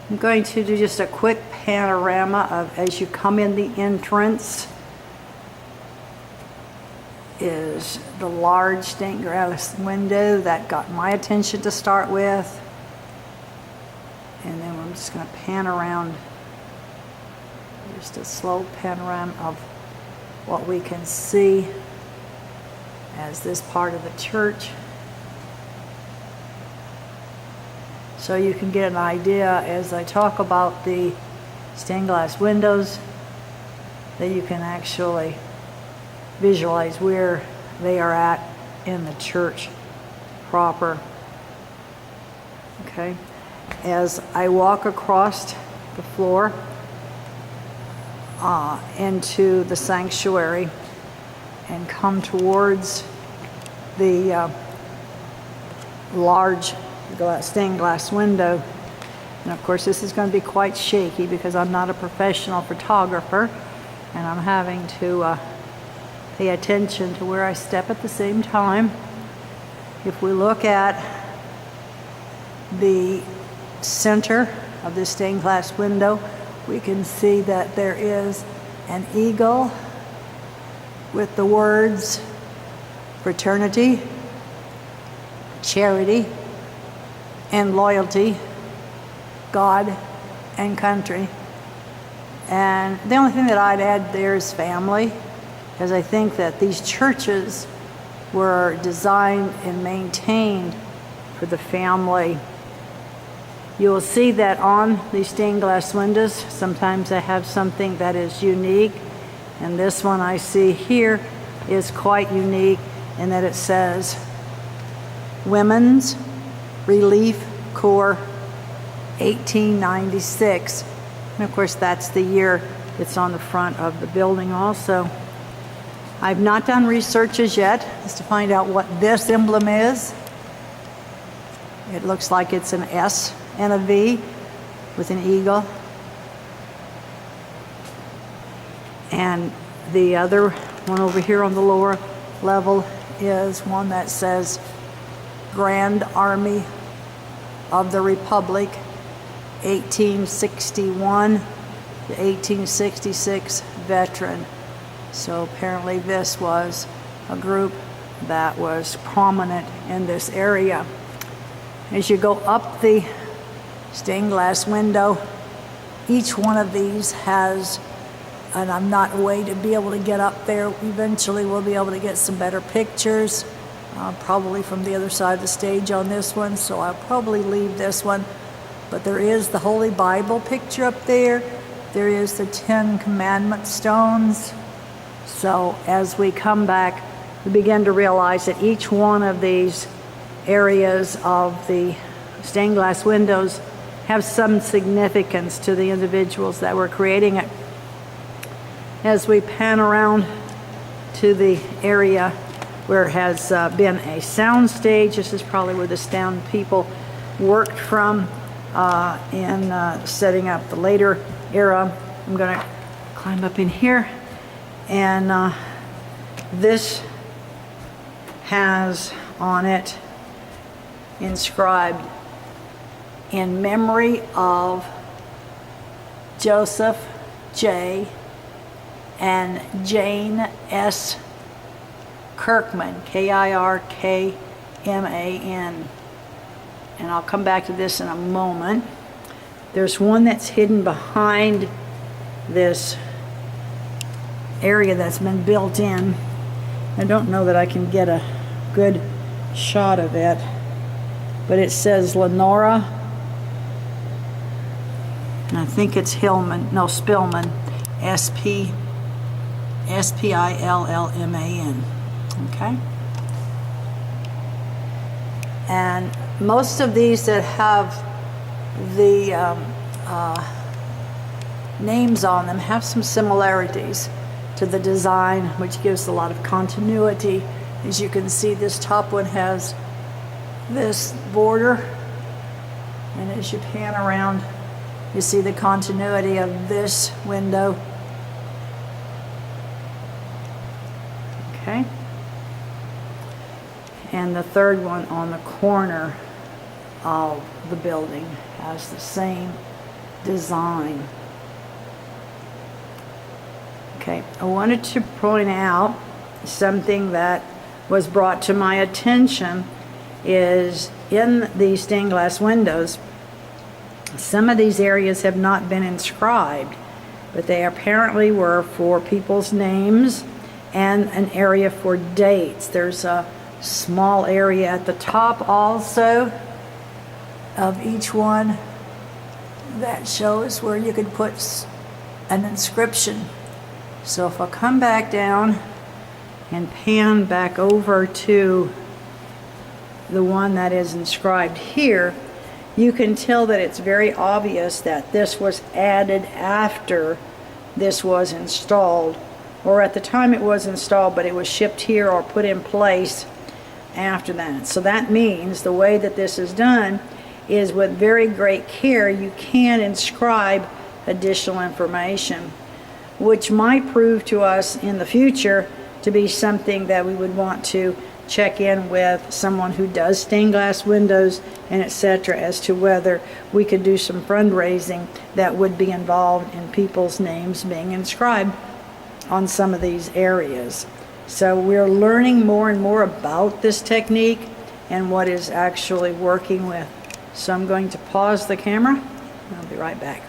I'm going to do just a quick panorama of as you come in the entrance is the large stained glass window that got my attention to start with. And then I'm just going to pan around, just a slow panorama of what we can see as this part of the church. So you can get an idea as I talk about the stained glass windows that you can actually visualize where they are at in the church proper. Okay, as I walk across the floor into the sanctuary and come towards the large stained glass window, and of course this is going to be quite shaky because I'm not a professional photographer and I'm having to pay attention to where I step at the same time. If we look at the center of this stained glass window, we can see that there is an eagle with the words fraternity, charity, and loyalty, God and country. And the only thing that I'd add there is family, because I think that these churches were designed and maintained for the family. You will see that on these stained glass windows, sometimes they have something that is unique. And this one I see here is quite unique in that it says Women's Relief Corps 1896. And of course that's the year it's on the front of the building also. I've not done research as yet as to find out what this emblem is. It looks like it's an S and a V with an eagle. And the other one over here on the lower level is one that says Grand Army of the Republic 1861 to 1866 veteran. So apparently this was a group that was prominent in this area. As you go up the stained glass window, each one of these has, and I'm not way to be able to get up there. Eventually we'll be able to get some better pictures, probably from the other side of the stage on this one, so I'll probably leave this one. But there is the Holy Bible picture up there. There is the 10 Commandment stones. So as we come back, we begin to realize that each one of these areas of the stained glass windows have some significance to the individuals that were creating it. As we pan around to the area where it has been a sound stage, this is probably where the sound people worked from in setting up the later era. I'm going to climb up in here, and this has on it inscribed, in memory of Joseph J. and Jane S. Kirkman, Kirkman. And I'll come back to this in a moment. There's one that's hidden behind this area that's been built in. I don't know that I can get a good shot of it, but it says Lenora, and I think it's Spillman, S-P-I-L-L-M-A-N. Okay? And most of these that have the names on them have some similarities to the design, which gives a lot of continuity. As you can see, this top one has this border, and as you pan around, you see the continuity of this window. Okay? And the third one on the corner of the building has the same design. Okay, I wanted to point out something that was brought to my attention is in these stained glass windows, some of these areas have not been inscribed, but they apparently were for people's names and an area for dates. There's a small area at the top also of each one that shows where you could put an inscription. So if I come back down and pan back over to the one that is inscribed here, you can tell that it's very obvious that this was added after this was installed, or at the time it was installed, but it was shipped here or put in place after that. So that means the way that this is done is with very great care. You can inscribe additional information, which might prove to us in the future to be something that we would want to check in with someone who does stained glass windows and etc. as to whether we could do some fundraising that would be involved in people's names being inscribed on some of these areas. So we're learning more and more about this technique and what is actually working with. So I'm going to pause the camera. I'll be right back.